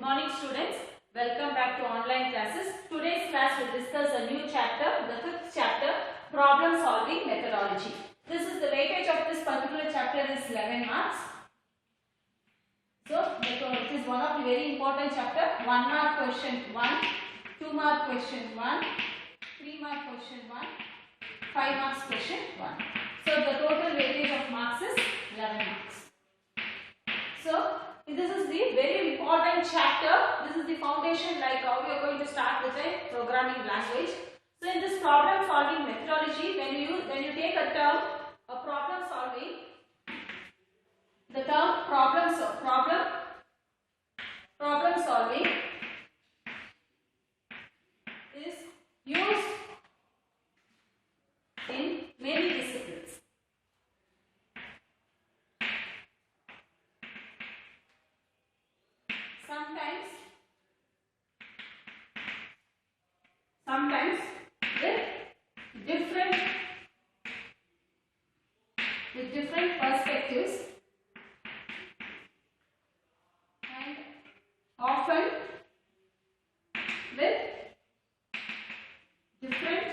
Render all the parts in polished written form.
morning students, welcome back to online classes. Today's class will discuss a new chapter, the fifth chapter, problem solving methodology. This is the weightage of this particular chapter is 11 marks. So it is one of the very important chapter. 1 mark question 1, 2 mark question 1, 3 mark question 1, 5 marks question 1. So the total weightage of marks is 11 marks. So this is the very important chapter. This is the foundation, like how we are going to start with a programming language. So in this problem solving methodology, when you take a term, a problem solving, the term problem solving is used in many disciplines. Sometimes with different perspectives, and often with different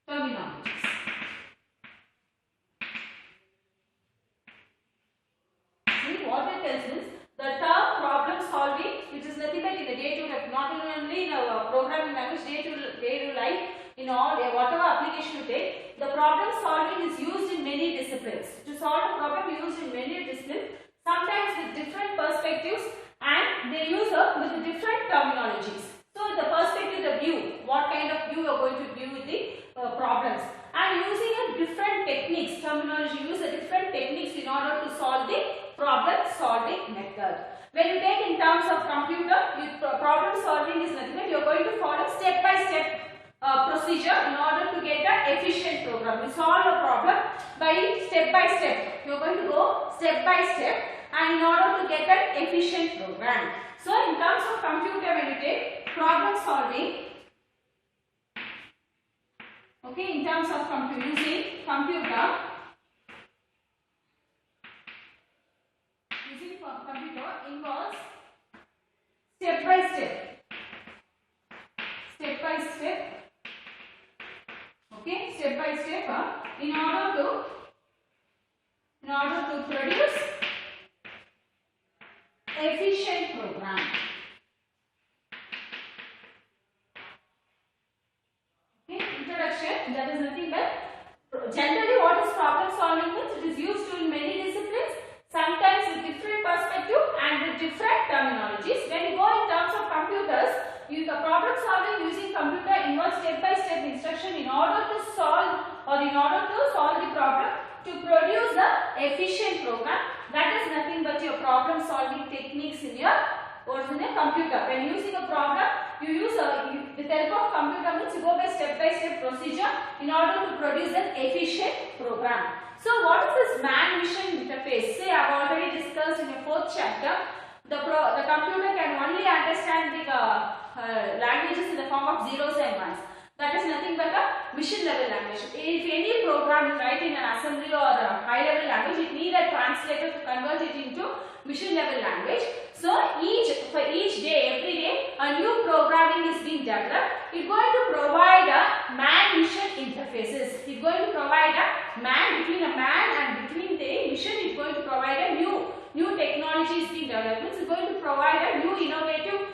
terminologies. See, what it tells is the term problem solving, which is nothing but in the day-to-day life, not only in a programming language, day-to-day life, in all whatever application you take, the problem solving is used in many disciplines. To solve a problem used in many disciplines, sometimes with different perspectives, and they use with different terminologies. So the perspective, the view, what kind of view you are going to view with the problems, and using a different techniques, terminology, use a different techniques in order to solve the problem solving method. When you take in terms of computer, problem solving is nothing but you are going to follow step by step procedure in order to get an efficient program. You solve a problem by step. You are going to go step by step, and in order to get an efficient program. So in terms of computer, when you take problem solving, okay, in terms of using computer involves step by step, okay, step by step, in order to produce efficient program. Okay, introduction, that is nothing but generally what is problem solving means. It is used in many disciplines, sometimes with different perspective and with different terminologies. When you go in terms of computers, the problem solving using computer involves step by step instruction in order to solve the problem to produce the efficient program. That is nothing but your problem solving techniques in your computer. When using a problem, you use with the help of computer means you go by step procedure in order to produce an efficient program. So what is this man-machine interface? Say I have already discussed in the 4th chapter. The computer can only understand the languages in the form of zeros and ones. That is nothing but a mission level language. If any program is written in an assembly or a high level language, it needs a translator to convert it into mission level language. So for each day, every day, a new programming is being developed. It is going to provide a man-machine interfaces. It is going to provide a man, between a man and between the machine. It is going to provide a new technology is being developed. It is going to provide a new innovative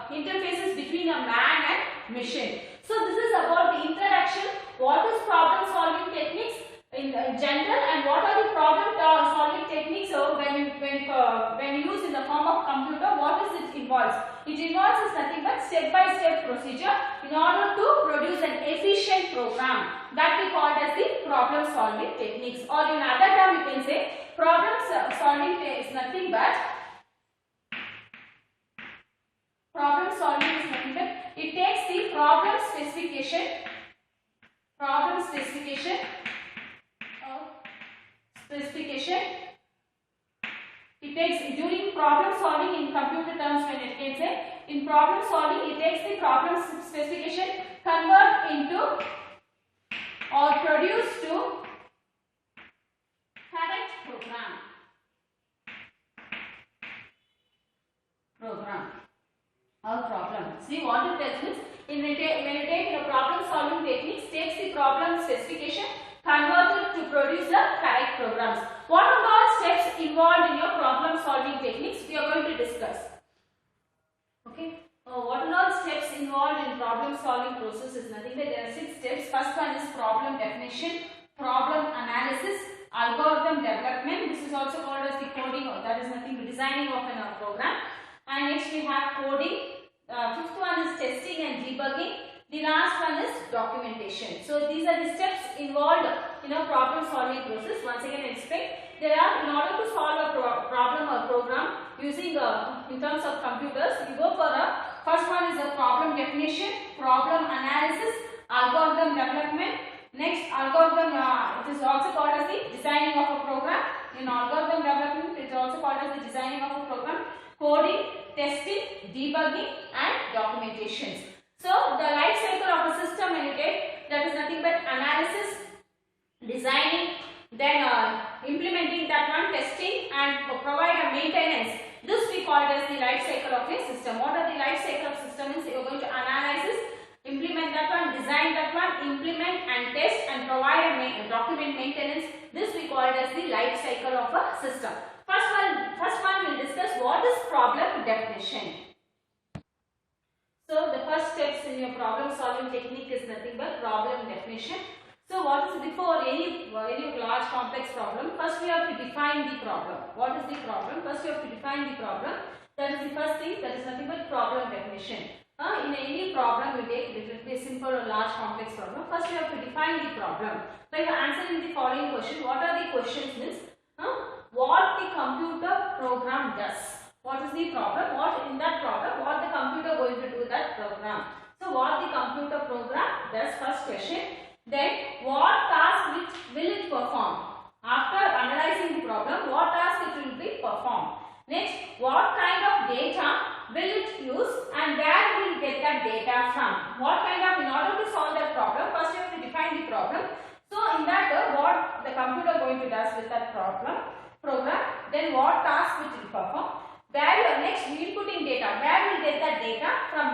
interfaces between a man and machine. So this is about the introduction. What is problem solving techniques in general, and what are the problem solving techniques when used in the form of computer? What is it involves? It involves is nothing but step by step procedure in order to produce an efficient program that we call as the problem solving techniques, or in other term you can say problem solving is nothing but it takes the problem specification it takes during problem solving in computer terms. When it can say in problem solving, it takes the problem specification, convert into or produce to correct program. See what it tells means when you take the problem solving techniques, takes the problem specification, convert it to produce the correct programs. What are all steps involved in your problem solving techniques? We are going to discuss. Okay. What are all steps involved in problem solving process is nothing but there are 6 steps. First one is problem definition, problem analysis, algorithm development. This is also called as the coding, or that is nothing but designing of a program. And next we have coding. Fifth one is testing and debugging. The last one is documentation. So these are the steps involved in a problem solving process. Once again I explain. There are, in order to solve a problem or program using in terms of computers, you go for a first one is a problem definition, problem analysis, algorithm development. Next, algorithm, it is also called as the designing of a program. In algorithm development, it is also called as the designing of a program. Coding, testing, debugging and documentations. So, the life cycle of a system when you take, that is nothing but analysis, designing, then implementing that one, testing and provide a maintenance. This we call as the life cycle of a system. What are the life cycle of system means? You are going to analyze this, implement that one, design that one, implement and test and provide a document maintenance. This we call as the life cycle of a system. First one will discuss what is problem definition. So the first steps in your problem solving technique is nothing but problem definition. So what is before any large complex problem? First we have to define the problem. What is the problem? First you have to define the problem. That is the first thing. That is nothing but problem definition. In any problem you take, it will be a simple or large complex problem. First you have to define the problem. By answering the following question, what are the questions means? What the computer program does. What is the problem? What in that problem? What the computer going to do that program? So what the computer program does, first question. Then what task will it perform? After analyzing the problem, what task it will be performed? Next, what kind of data will it use and where will it get that data from? What kind of, in order to solve that problem, first you have to define the problem. So in that what the computer going to does with that program, then what task it will perform? Where you are next inputting data, where you will get that data from,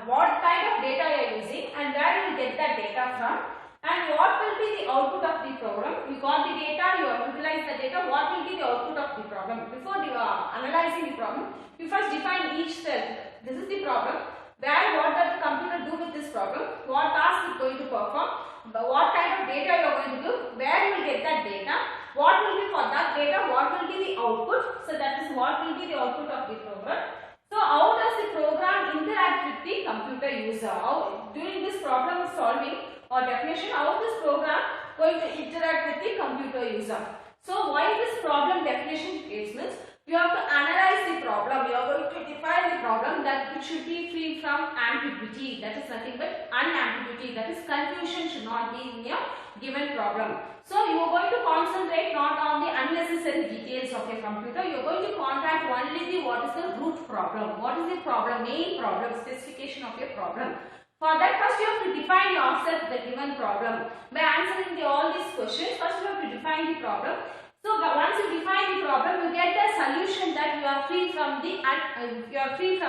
what kind of data you are using and where you will get that data from, and what will be the output of the program. You got the data, you have utilized the data, what will be the output of the program. Before you are analyzing the problem, you first define each step. This is the problem, what does the computer do with this problem, what task is going to perform, what kind of data you are going to do, where you will get that data, what will be for that data, what will be the output. So that is what will be the output of the program. So how does the program interact with the computer user? How during this problem solving or definition, how this program going to interact with the computer user? So why this problem definition case means you have to analyze the problem. You are going to define the problem that it should be free from ambiguity. That is nothing but unambiguity. That is confusion should not be in your given problem. So you are going to concentrate not on the unnecessary details of your computer. You are going to contact only the what is the root problem. What is the problem? Main problem, specification of your problem. For that, first you have to define yourself the given problem. By answering all these questions, first you have to define the problem. So once you define the problem, you get the solution that you are free from the ambiguity.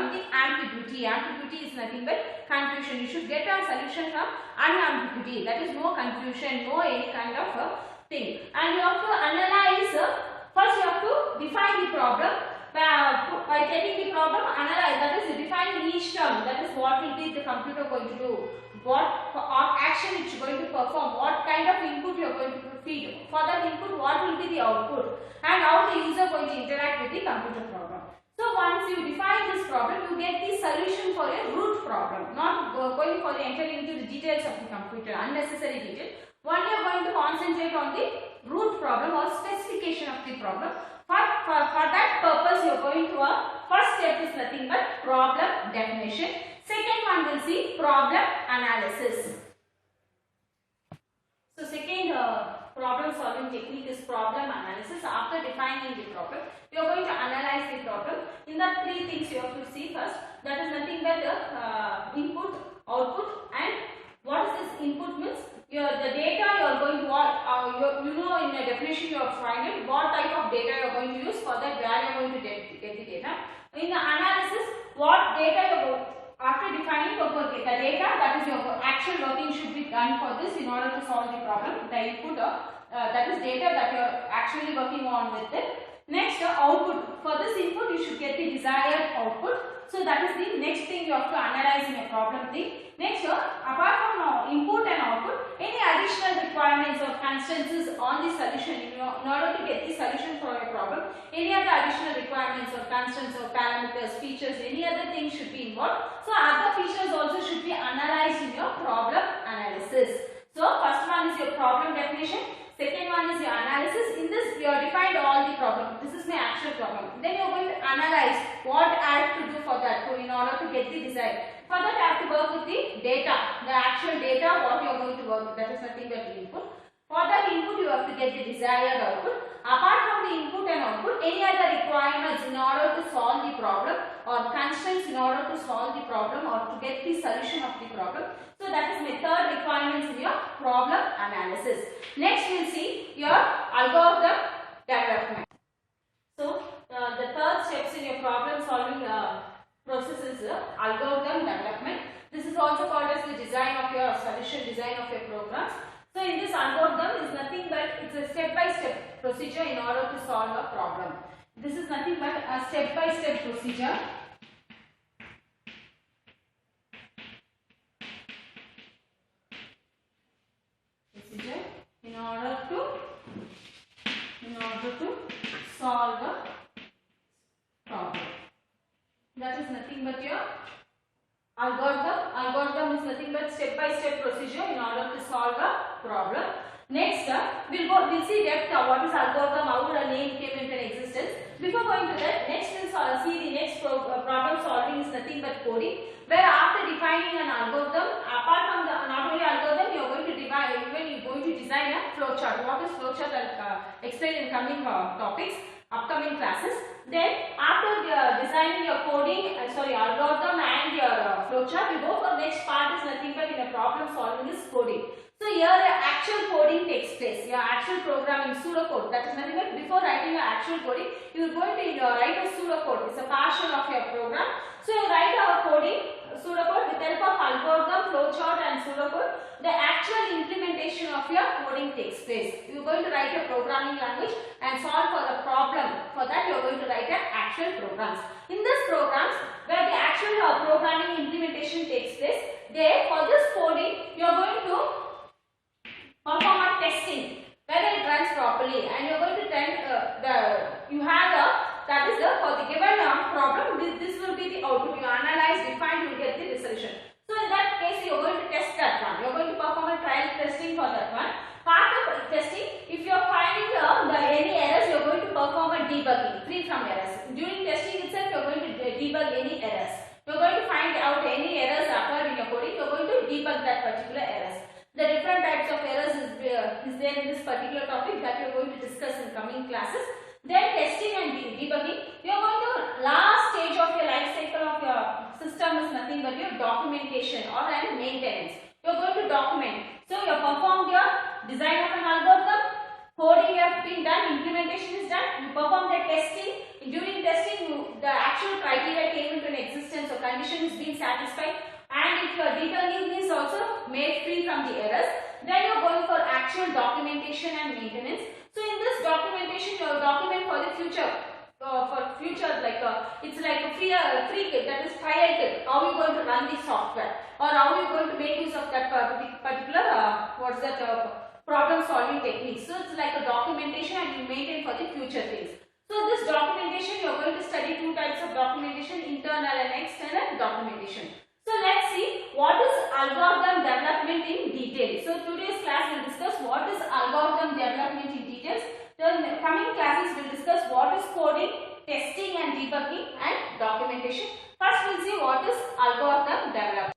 Ambiguity is nothing but confusion. You should get a solution from unambiguity. That is no confusion, no any kind of thing. And you have to analyze. First you have to define the problem. By taking the problem, analyze. That is define each term. That is what will be the computer going to do. What action it is going to perform, what kind of input you are going to feed. For that input, what will be the output and how the user going to interact with the computer program. So once you define this problem, you get the solution for a root problem, not going for the entering into the details of the computer, unnecessary detail. Only you are going to concentrate on the root problem or specification of the problem. For that purpose, you are going to first step is nothing but problem definition. Second one will see problem analysis. So second problem solving technique is problem analysis. After defining the problem, you are going to analyze the problem. In that three things you have to see first. That is nothing but input, output, and what is this input means? The data you are going to in a definition you have find what type of data you are going to use. For that, where you are going to get the data. In the analysis, what data you are after defining the data, that is your actual working should be done for this in order to solve the problem. The input that is data that you are actually working on with it. Next, output. For this input, you should get the desired output. So that is the next thing you have to analyze in a problem thing. Next, apart from input and output, any additional requirements or constraints on the solution in order to get the solution for a problem. Any other additional requirements or constraints or parameters, features, any other thing should be involved. So other features also should be analyzed in your problem analysis. So first one is your problem definition. Second one is your analysis. In this, you have defined all the problem. This is my actual problem. Then you are going to analyze what I have to do for that in order to get the desired. For that, I have to work with the data, the actual data, what you are going to work with. That is nothing but the input. For that input, you have to get the desired output. Apart from the input and output, any other requirements in order to solve the problem or constraints in order to solve the problem or to get the solution of the problem. So that is my third requirements in your problem analysis. Next we will see your algorithm development. So the third steps in your problem solving process is algorithm development. This is also called as the design of your solution, design of your programs. So in this algorithm is nothing but it's a step-by-step procedure in order to solve a problem. This is nothing but a step-by-step procedure. In order to solve a problem. That is nothing but your algorithm. Algorithm is nothing but step-by-step procedure in order to solve a problem. Next, we'll see that what is algorithm, how the name came into existence. Before going to that, next we'll see the next problem solving is nothing but coding. Where after defining an algorithm, apart from the not only algorithm, you are going to design a flowchart. What is flowchart? I'll explain in coming topics, upcoming classes. Then after designing your coding, algorithm and your flowchart, you go for next part is nothing but in a problem solving is coding. So here your actual coding takes place. Your actual programming pseudocode. That is nothing but before writing your actual coding, you are going to write a pseudocode. It's a partial of your program. So you write our coding pseudocode with help of algorithm, flowchart and pseudocode. The actual implementation of your coding takes place. You are going to write a programming language and solve for the problem. For that you are going to write an actual programs. In this programs where the actual programming implementation takes place, there for this coding you are going to perform a testing whether it runs properly, and you are going to for the given problem, this will be the output. You analyze, define, you will get the resolution. So in that case, you are going to test that one. You are going to perform a trial testing for that one. Part of testing, if you are finding any errors, you are going to perform a debugging, free from errors. During testing itself, you are going to debug any errors. You are going to find out any errors occurred in your coding. You are going to debug that particular errors. The different types of errors is there in this particular topic that you are going to discuss in coming classes. Then testing and debugging, you are going to last stage of your life cycle of your system is nothing but your documentation or maintenance. You are going to document. So you have performed your design of an algorithm, coding has been done, implementation is done, you perform the testing. During testing, the actual criteria came into an existence or condition is being satisfied, and if your debugging is also made free from the errors, then you are going for actual documentation and maintenance. So in this documentation, you document for the future, it's like a free kit, that is trial kit. How you going to run the software, or how you going to make use of that particular problem solving techniques. So it's like a documentation and you maintain for the future things. So this documentation, you are going to study two types of documentation, internal and external documentation. So let's see what is algorithm development in detail. So today's class will discuss what is algorithm development in details. Then coming classes will discuss what is coding, testing and debugging and documentation. First we'll see what is algorithm development.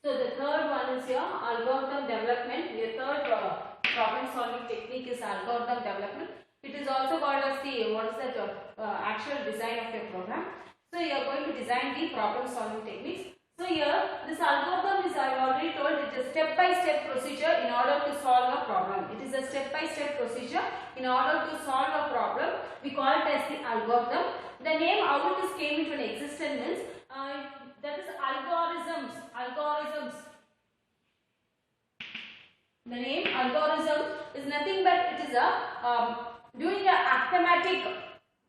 So the third one is your algorithm development. The third problem solving technique is algorithm development. It is also called as the actual design of your program. So you are going to design the problem solving techniques. So here this algorithm is, I have already told, it is a step-by-step procedure in order to solve a problem. It is a step-by-step procedure in order to solve a problem. We call it as the algorithm. The name how it is came into an existence means that is algorithms. The name algorithm is nothing but it is a doing a arithmetic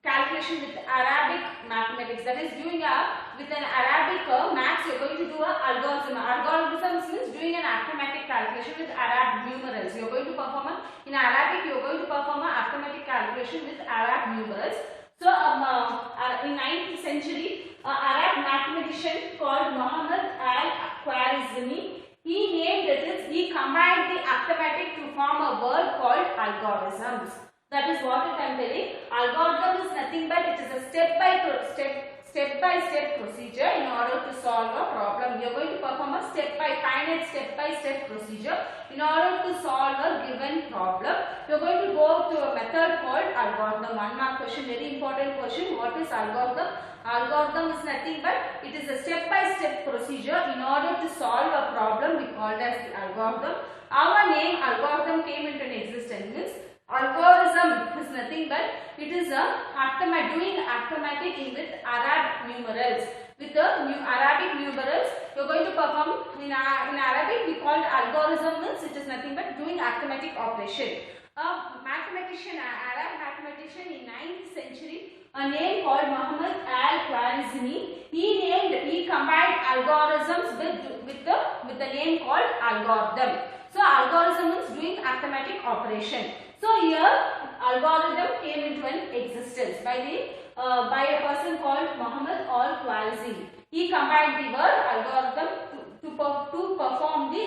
calculation with Arabic mathematics. That is doing with an Arabic maths. You are going to do a algorithm. Algorithms means doing an arithmetic calculation with Arab numerals. You are going to perform in Arabic. You are going to perform a arithmetic calculation with Arab numerals. So in 9th century, Arab mathematician called Muhammad al-Khwarizmi, he combined the arithmetic to form a word called algorithms. That is what I am telling. Algorithm is nothing but it is a step-by-step procedure in order to solve a problem. You are going to perform a finite step-by-step procedure in order to solve a given problem. You are going to go to a method called algorithm. 1 mark question, very important question. What is algorithm? Algorithm is nothing but it is a step-by-step procedure in order to solve a problem. We call it as the algorithm. Our name algorithm came into existence. Means algorithm is nothing but it is a doing arithmetic with Arab numerals. With the Arabic numerals, you are going to perform in Arabic. We call it algorithm means it is nothing but doing arithmetic operation. A mathematician, Arab mathematician in 9th century, a name called Muhammad al-Khwarizmi, he combined algorithms with the name called algorithm. So algorithm means doing arithmetic operation. So here algorithm came into an existence by a person called Muhammad al-Khwarizmi. He combined the word algorithm to perform the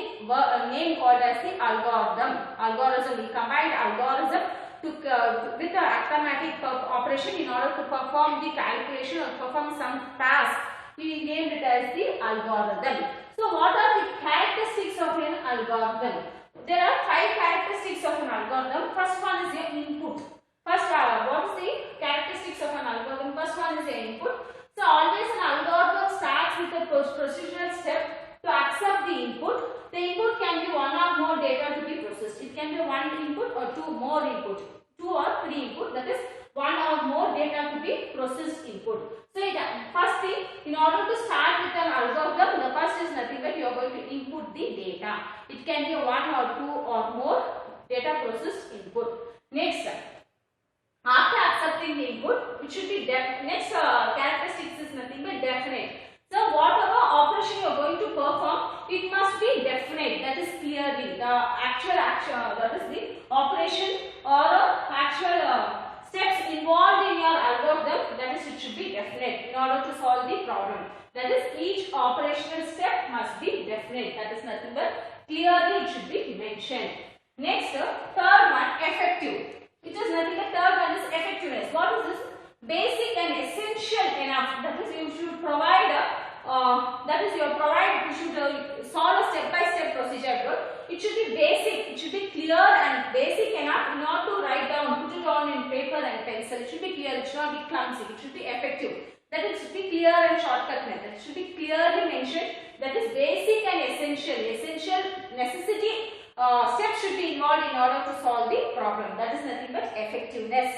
name called as the algorithm. Algorithm. He combined algorithm with the arithmetic operation in order to perform the calculation or perform some task. He named it as the algorithm. So what are the characteristics of an algorithm? There are 5 characteristics of an algorithm. First one is your input. First, what is the characteristics of an algorithm? First one is the input. So always an algorithm starts with a procedural step to accept the input. The input can be 1 or more data to be processed. It can be 1 input or 2 more input. 2 or 3 input, that is 1 or more data to be processed input. So first thing, in order to start with an algorithm, the first is nothing but you are going to input the data. It can be 1 or 2 or more data processed input. Next, after accepting the input, it should be next characteristics is nothing but definite. So whatever operation you are going to perform, it must be definite. That is clearly the actual that is the operation or actual steps involved in your algorithm. That is, it should be definite in order to solve the problem. That is, each operational step must be definite. That is nothing but clearly it should be mentioned. Next, third one, effective. It is nothing but third one is effectiveness. What is this? Basic and essential enough. That is, you should provide you should solve a step-by-step procedure. It should be basic, it should be clear and basic enough not to write down, put it on in paper and pencil. It should be clear, it should not be clumsy, it should be effective. That it should be clear and shortcut method. It should be clearly mentioned. That is basic and essential. Essential necessity steps should be involved in order to solve the problem. That is nothing but effectiveness.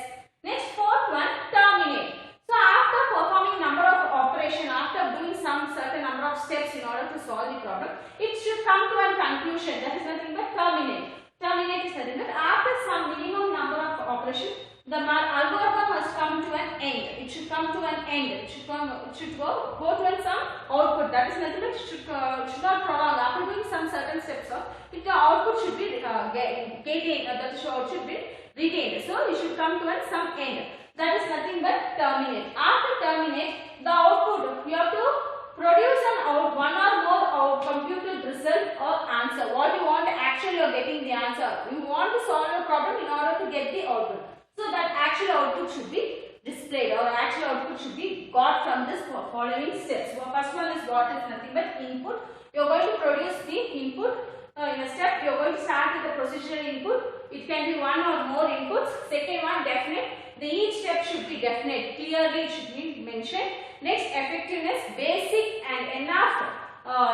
Next, fourth one, terminate. So after performing number of operation, after doing some certain number of steps in order to solve the problem, it should come to a conclusion. That is nothing but terminate. Terminate is nothing but after some minimum number of operation, the algorithm must come to an end. It should come to an end. It should go to some output. That is nothing but it should not prolong. After doing some certain steps, the output should be gained. That should be retained. So it should come to some end. That is nothing but terminate. After terminate, the output, you have to produce one or more computed result or answer. What you want, actually you are getting the answer. You want to solve a problem in order to get the output. So that actual output should be displayed or actual output should be got from this following steps. So first one is what is nothing but input. You are going to produce the input. In a step, you are going to start with the procedural input. It can be 1 or more inputs. Second one, definite. Each step should be definite. Clearly it should be mentioned. Next, effectiveness. Basic and enough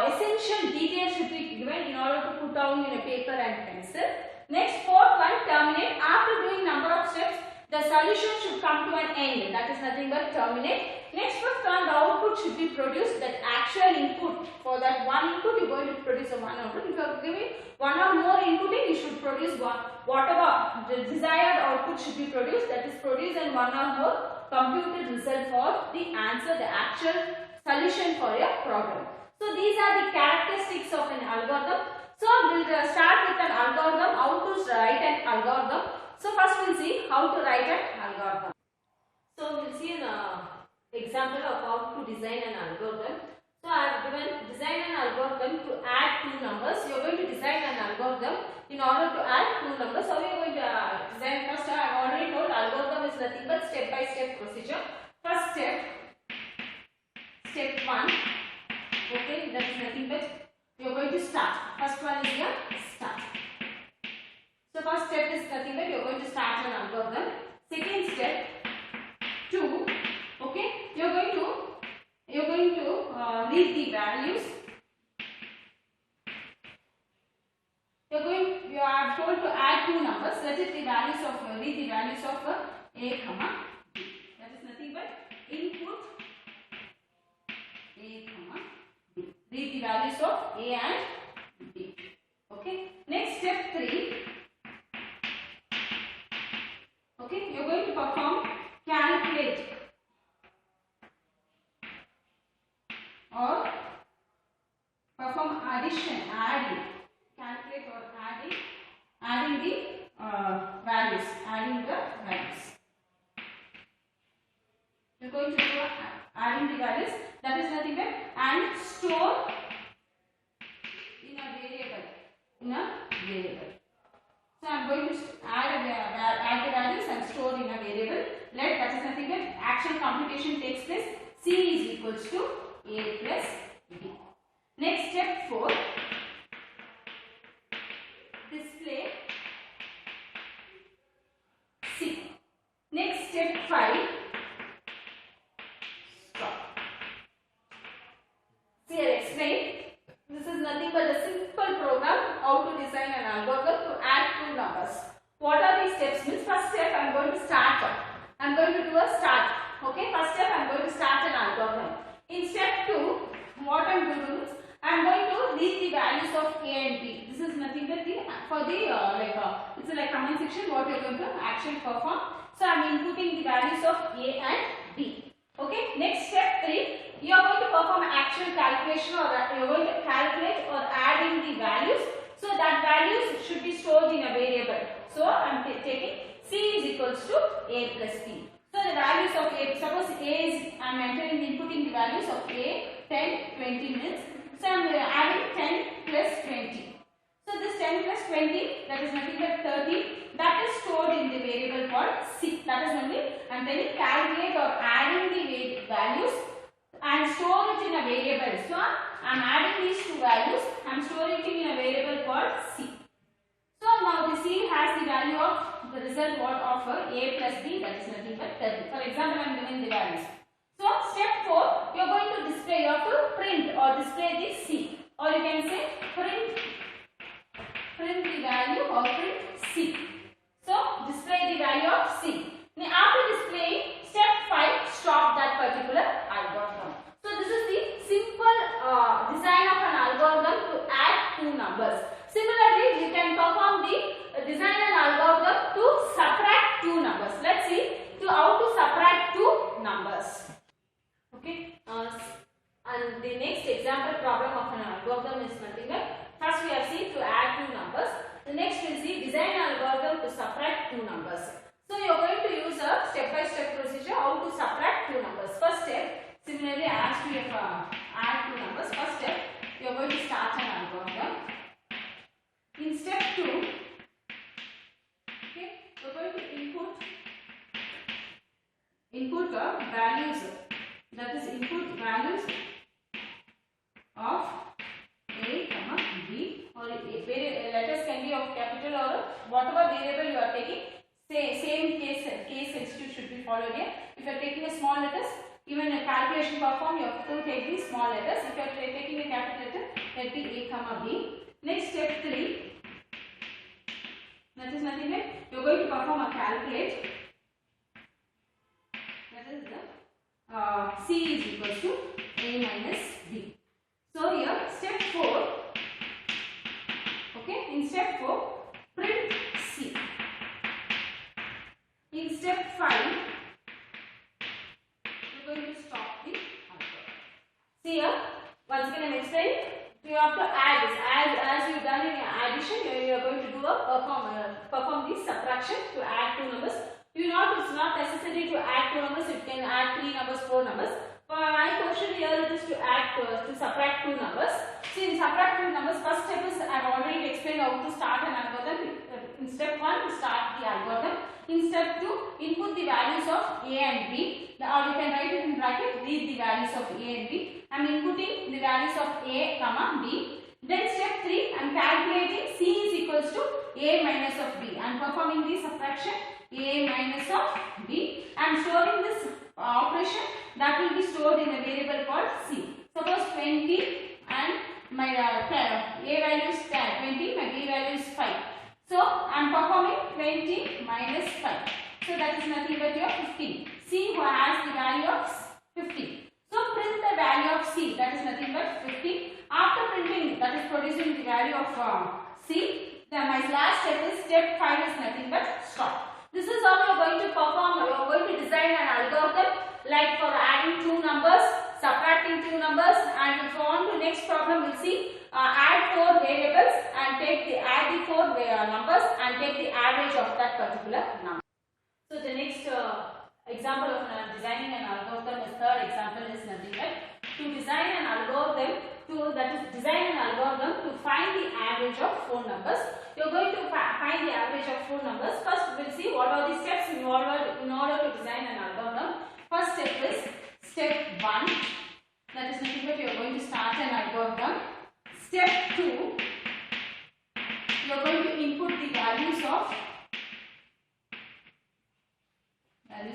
essential details should be given in order to put down in a paper and pencil. Next, fourth one, terminate. After doing number of steps, the solution should come to an end. That is nothing but terminate. Next, first one, the output should be be produced. That actual input, for that one input you are going to produce a one output. If you are giving one or more inputting, you should produce one, whatever the desired output should be produced, that is produced in one or more computed result for the answer, the actual solution for your problem. So these are the characteristics of an algorithm. So we will start with an algorithm, how to write an algorithm. So first we will see how to write an algorithm. So we will see an example of how to design an algorithm. So I have given design an algorithm to add two numbers. You are going to design an algorithm in order to add two numbers. How we are going to design? First I have already told algorithm is nothing but step by step procedure. First step, step 1. Okay, that is nothing but you are going to start. First one is your start. So first step is nothing but you are going to start an algorithm. Second step, 2. Okay, you are going to read the values. You are told to add two numbers. That is the values of read the values of a comma b. That is nothing but input a comma b. Read the values of a and b. Okay. Next step 3. Okay, you are going to perform calculate or perform addition, adding, calculate or adding the values, You are going to do adding the values. That is nothing but and store in a variable. So I am going to add the values and store in a variable. That is nothing but actual computation takes place. C is equals to a plus b. Next step 4. Display C. Next step 5. Stop. See, I explained. This is nothing but a simple program how to design an algorithm to add two numbers. What are these steps? Means first step I am going to start. I am going to do a start. Okay, first step I am going to start an algorithm. In step 2, what I am going to do is I am going to read the values of a and b. This is nothing but it's like comment section what you are going to actually perform. So I am inputting the values of a and b. Okay. Next step 3, you are going to perform actual calculation or you are going to calculate or adding the values. So that values should be stored in a variable. So I am taking c is equals to a plus b. So the values of a, suppose a is, I am entering inputting the values of a 10, 20 minutes. So I am adding 10 plus 20. So this 10 plus 20, that is nothing but 30. That is stored in the variable called c. That is only I am telling calculate or adding the values and store it in a variable. So I am adding these two values. I am storing it in a variable called c. So now the c has the value of the result what of a plus b, that is nothing but 30. For example, I am giving the values. So step 4, you are going to display, you have to print or display the c, or you can say print the value or print c. So display the value of c. Now after displaying, step 5, stop that particular algorithm. So this is the simple design of an algorithm to add two numbers. Similarly, you can perform the design an algorithm to subtract two numbers. Let's see how to subtract two numbers. Okay. And the next example problem of an algorithm is nothing but first we have seen to add two numbers. The next we will see design an algorithm to subtract two numbers. So you are going to use a step-by-step procedure how to subtract two numbers. First step, similarly as we have add two numbers. First step, you are going to start an algorithm. In step 2, okay, you are going to input values. That is input values of a comma b, or letters can be of capital or whatever variable you are taking. Same case sensitive should be followed here. If you are taking a small letters, even a calculation perform, you have to take the small letters. If you are taking a capital letter, let be a comma b. Next step 3. That is nothing but you are going to perform a calculate. That is the c is equals to a See here, once again I am explaining. You have to add this. As you done in addition, you are going to do a perform this subtraction to add two numbers. It's not necessary to add two numbers. You can add three numbers, four numbers. For my question here, it is to add to subtract two numbers. See, in subtract two numbers, first step is I have already explained how to start an algorithm. In step 1, to start the algorithm. In step 2, input the values of A and B. Or you can write it in bracket, read the values of A and B. I am inputting the values of A, comma B. Then step 3, I am calculating C is equals to A minus of B. I am performing the subtraction A minus of B. I am storing this operation that will be stored in a variable called C. Suppose 20 and my A value is 20, my B value is 5. So I am performing 20 minus 5. So that is nothing but your 15. C who has the value of 15. So print the value of C, that is nothing but 15. After printing, that is producing the value of C, then my last step is step 5 is nothing but stop. This is how you are going to perform, you are going to design an algorithm like for adding two numbers, subtracting two numbers, and if you want to next problem we will see add four variables and add the four numbers and take the average of that particular number. So the next example of designing an algorithm is third example is nothing but to design an algorithm to find the average of four numbers. You are going to find the average of four numbers. First we will see what are the steps involved in order to design an algorithm. First step is step 1, that is nothing but you are going to start an algorithm. Step 2, you are going to input the values of A, B,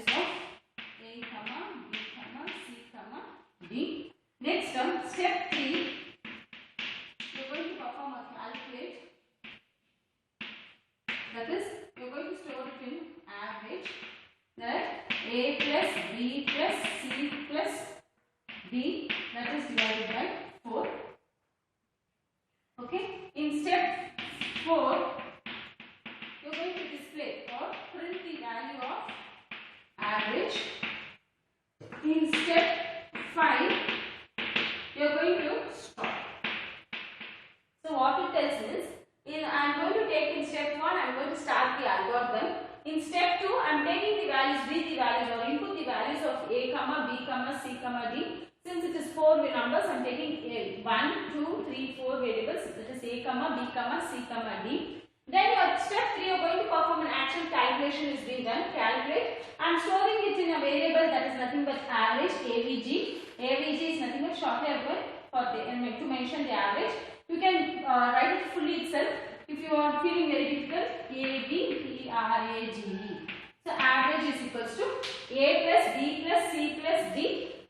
C, D. Next term, step 3, you are going to perform a calculate. That is, you are going to store it in average. That A plus B plus C plus D, that is divided by 4. Okay. In step 4, you are going to display or print the value of average. In step 5, you are going to stop. So what it tells is, I am going to take in step 1, I am going to start the algorithm. In step 2, I am taking the values, read the values or input the values of A, B, C, D. Since it is 4 numbers, I am taking 1, 2, 3, 4 variables. That is A, B, C, D. Then at step 3, you are going to perform an actual calculation is being done. Calculate. I am storing it in a variable that is nothing but average, AVG. AVG is nothing but shorthand for to mention the average. You can write it fully itself. If you are feeling very difficult, AVERAGE. So average is equals to A plus B plus C plus D.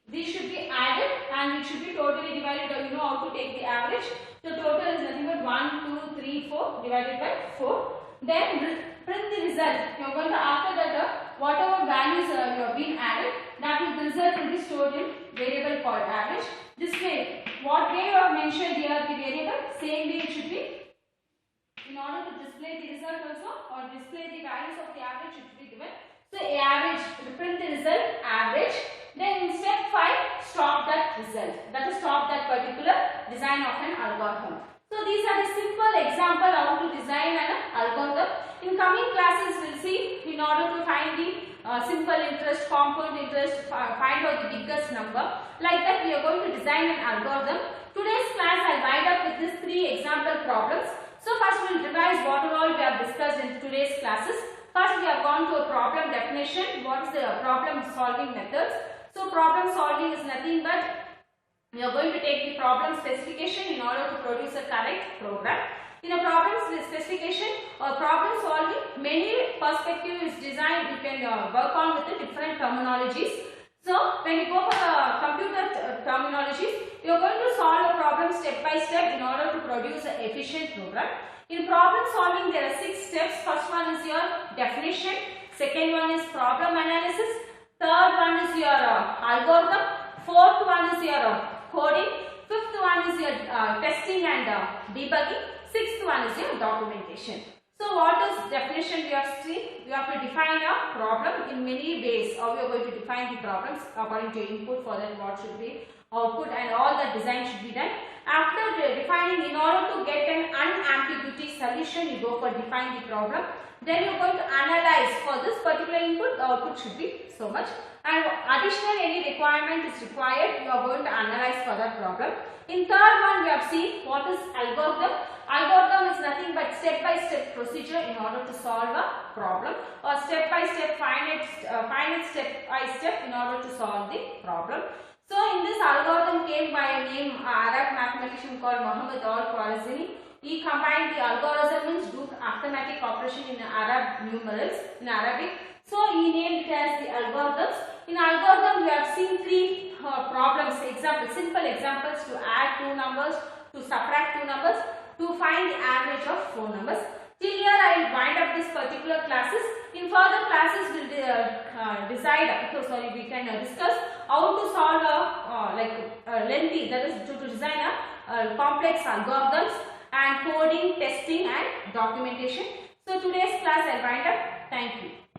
These should be added and it should be totally divided. You know how to take the average. So total is nothing but 1, 2, 3, 4 divided by 4. Then print the result. You are going to, after that whatever values you have been added, that result will be stored in variable called average. Display. What way you have mentioned here the variable, same way it should be. In order to display the result also or display the values of the average, it should be given. So average, print the result average. Then in step 5, stop that result. That is stop that particular design of an algorithm. So these are the simple example how to design an algorithm. In coming classes we will see in order to find the simple interest, compound interest, find out the biggest number. Like that we are going to design an algorithm. Today's class I wind up with these 3 example problems. So first we will revise what all we have discussed in today's classes. First we have gone to a problem definition. What is the problem solving methods? So problem solving is nothing but we are going to take the problem specification in order to produce a correct program. In a problem specification or problem solving, many perspective is designed. You can work on with the different terminologies. So when you go for the computer terminologies, you are going to solve a problem step by step in order to produce an efficient program. In problem solving, there are 6 steps. First one is your definition. Second one is problem analysis. Third one is your algorithm. Fourth one is your coding. Fifth one is your testing and debugging. Sixth one is your documentation. So So what is definition we have seen? We have to define a problem in many ways. How we are going to define the problems according to input, for then what should be output, and all the design should be done. After defining, in order to get an unambiguity solution, you go for define the problem. Then you are going to analyze for this particular input, the output should be so much. And additional any requirement is required, you are going to analyze for that problem. In third one, we have seen what is algorithm. Algorithm is nothing but step-by-step procedure in order to solve a problem, or step-by-step, finite step-by-step in order to solve the problem. So in this algorithm came by a name Arab mathematician called Muhammad al-Khwarizmi. He combined the algorithm means do arithmetic operation in Arab numerals in Arabic. So he named it as the algorithms. In algorithm, we have seen three problems, simple examples to add two numbers, to subtract two numbers, to find the average of four numbers. Till here I will wind up this particular classes. In further classes we will we can discuss how to solve a lengthy, that is to design a complex algorithms, and coding, testing and documentation. So today's class I wind up. Thank you.